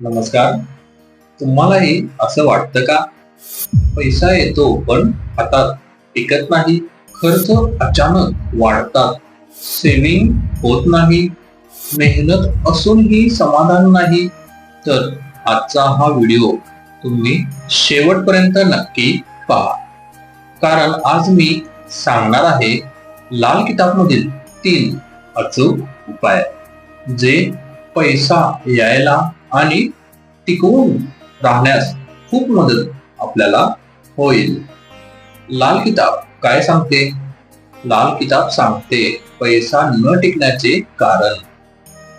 नमस्कार. तुम्हालाही असं वाटतं का? पैसा येतो पण हातात टिकत नाही. खर्च अचानक वाढतात. सेव्हिंग होत नाही. मेहनत असूनही समाधान नाही. तर आजचा हा व्हिडिओ तुम्ही शेवटपर्यंत नक्की पहा. कारण आज मी सांगणार आहे लाल किताबमधील 3 अचूक उपाय जे पैसा यायला आणि टिकून राहण्यास खूप मदत आपल्याला होईल. लाल किताब काय सांगते? लाल किताब सांगते पैसा न टिकण्याचे कारण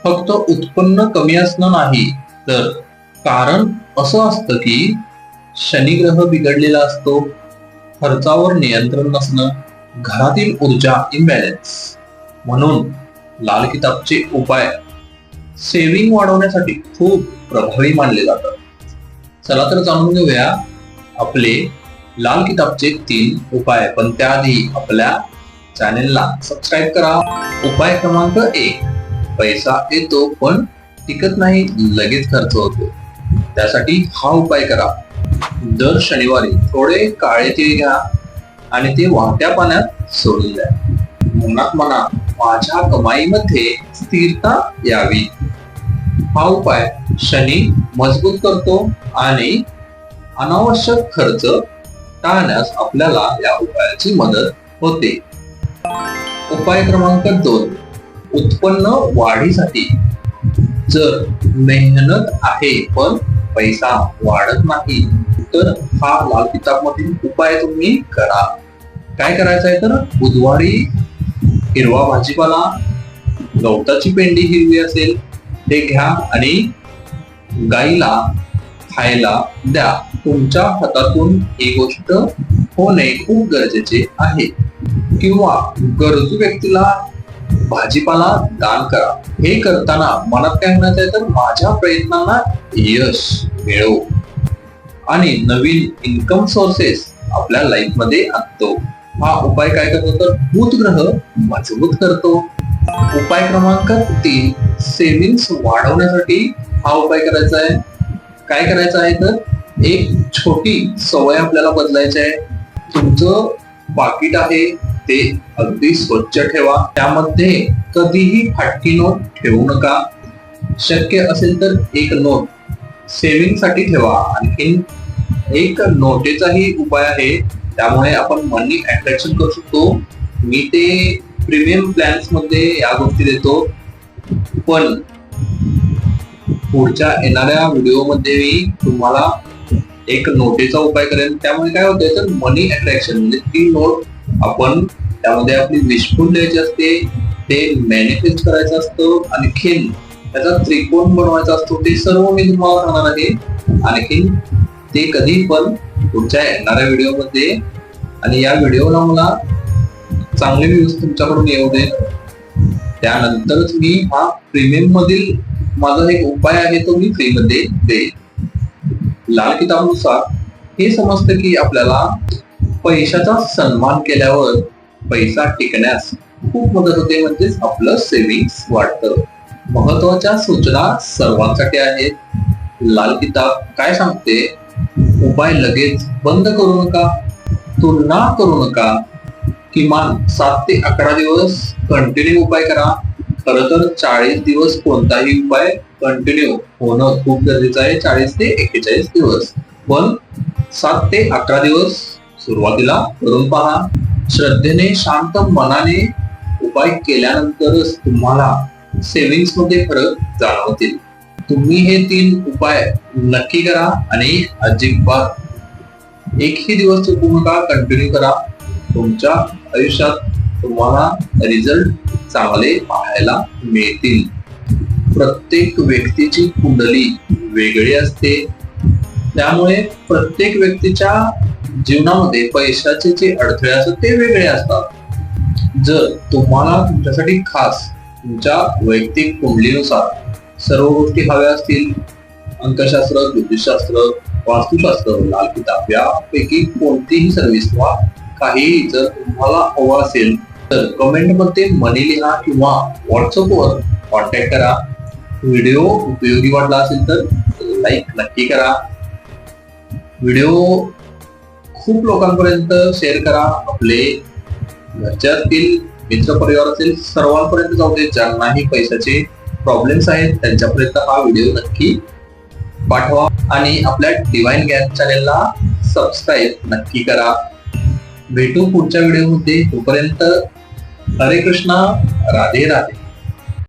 फक्त उत्पन्न कमी असणं नाही, तर कारण असं असतं की शनिग्रह बिघडलेला असतो, खर्चावर नियंत्रण नसणं, घरातील ऊर्जा इम्बॅलन्स. म्हणून लाल किताबचे उपाय सेव्हिंग वाढवण्यासाठी खूप प्रभावी मानले जातात. चला तर जाणून घेऊया आपले लाल किताबचे 3 उपाय. पण त्याआधी आपल्या चॅनेलला सबस्क्राईब करा. उपाय क्रमांक 1, पैसा येतो पण टिकत नाही, लगेच खर्च होतो. त्यासाठी हा उपाय करा. दर शनिवारी थोडे काळे तीळ घ्या आणि ते वाहत्या पाण्यात सोडून द्या. मनात म्हणा, माझ्या कमाईमध्ये स्थिरता यावी. हा उपाय शनी मजबूत करतो आणि अनावश्यक खर्च टाळण्यास आपल्याला या उपायाची मदत होते. उपाय क्रमांक 2, उत्पन्न वाढीसाठी. जर मेहनत आहे पण पैसा वाढत नाही, तर हा लाल किताबमधील उपाय तुम्ही करा. काय करायचं आहे तर बुधवारी हिरवा भाजीपाला, गवताची पेंडी हिरवी असेल ते घ्या आणि गाईला खायला द्या. तुमच्या हातातून ही गोष्ट होणे खूप गरजेचे आहे. किंवा गरजू व्यक्तीला भाजीपाला दान करा. हे करताना मनात काय म्हणायचं आहे तर माझ्या प्रयत्नांना यश मिळो आणि नवीन इन्कम सोर्सेस आपल्या लाईफ मध्ये आणतो. हा उपाय काय करतो तर भूतग्रह मजबूत करतो. उपाय क्रमांक 3, सेव्हिंग्स वाढवण्यासाठी हा उपाय करायचा आहे. काय करायचं आहे तर एक छोटी सवय आपल्याला बदलायची आहे. तुमचं पाकिट आहे ते अगदी स्वच्छ ठेवा. त्यामध्ये कधीही फाटकी नोट ठेवू नका. शक्य असेल तर एक नोट सेव्हिंग साठी ठेवा. आणखी एक नोटेचाही उपाय आहे. त्यामुळे आपण मनी अट्रॅक्शन करू शकतो. मी ते प्रीमियम प्लॅन्स मध्ये या गोष्टी देतो, पण पुढच्या येणाऱ्या व्हिडिओ मध्ये मी तुम्हाला एक नोटेचा उपाय करेन. त्यामुळे काय होतंय तर मनी अट्रॅक्शन म्हणजे ती नोट आपण त्यामध्ये आपली विशफुल द्यायची असते, ते मॅनिफेस्ट करायचं असतं, आणखीन त्याचा त्रिकोण बनवायचा असतो. ते सर्व मी तुम्हाला सांगणार आहे. आणखीन ते कधी पण पुढच्या येणाऱ्या व्हिडिओ मध्ये. आणि या व्हिडिओला मला चांगले व्ह्यूज तुमच्याकडून येऊ दे, त्यानंतरच मी हा प्रीमियम मधील माझा एक उपाय आहे तो मी फ्री मध्ये देईन. लाल किताबनुसार हे समजतं की आपल्याला पैशाचा सन्मान केल्यावर पैसा टिकण्यास खूप मदत होते, म्हणजेच आपलं सेव्हिंग्स वाढतं. महत्वाच्या सूचना सर्वांसाठी आहेत. लाल किताब काय सांगते? उपाय लगेच बंद करू नका, तुलना करू नका. किमान 7 ते 11 दिवस कंटिन्यू उपाय करा. खरं तर 40 दिवस कोणताही उपाय कंटिन्यू होणं खूप गरजेचं आहे. 40 ते 41 दिवस, पण 7 ते 11 दिवस सुरुवातीला करून पहा. श्रद्धेने, शांत मनाने उपाय केल्यानंतरच तुम्हाला सेव्हिंग्स मध्ये फरक जाणवतील. तुम्ही हे 3 उपाय नक्की करा आणि अजिबात एकही दिवस चुकू नका, कंटिन्यू करा. तुमच्या आयुष्यात तुम्हाला रिझल्ट चांगले पाहायला मिळतील. प्रत्येक व्यक्तीची कुंडली वेगळी असते, त्यामुळे प्रत्येक व्यक्तीच्या जीवनामध्ये पैशाचे जे अडथळे असतात ते वेगळे असतात. जर तुम्हाला तुमच्यासाठी खास तुमच्या वैयक्तिक कुंडलीनुसार सर्व गोष्टी हव्या असतील, अंकशास्त्र, ज्योतिषशास्त्र, वास्तुशास्त्र, लाल किताब यापैकी कोणतीही सर्व्हिस किंवा काहीही जर तुम्हाला हवं असेल तर कमेंट मध्ये मनी लिहा किंवा व्हॉट्सअपवर कॉन्टॅक्ट करा. व्हिडिओ उपयोगी वाटला असेल तर लाईक नक्की करा. व्हिडिओ खूप लोकांपर्यंत शेअर करा. आपले घरच्यातील मित्र परिवार असेल सर्वांपर्यंत जाऊ दे. ज्यांनाही पैशाचे प्रॉब्लेम्स आहेत त्यांच्यापर्यंत हा व्हिडिओ नक्की पाठवा आणि आपल्या डिवाइन ज्ञान चॅनेलला सबस्क्राईब नक्की करा. भेटू पुढच्या व्हिडिओमध्ये. तोपर्यंत हरे कृष्णा, राधे राधे.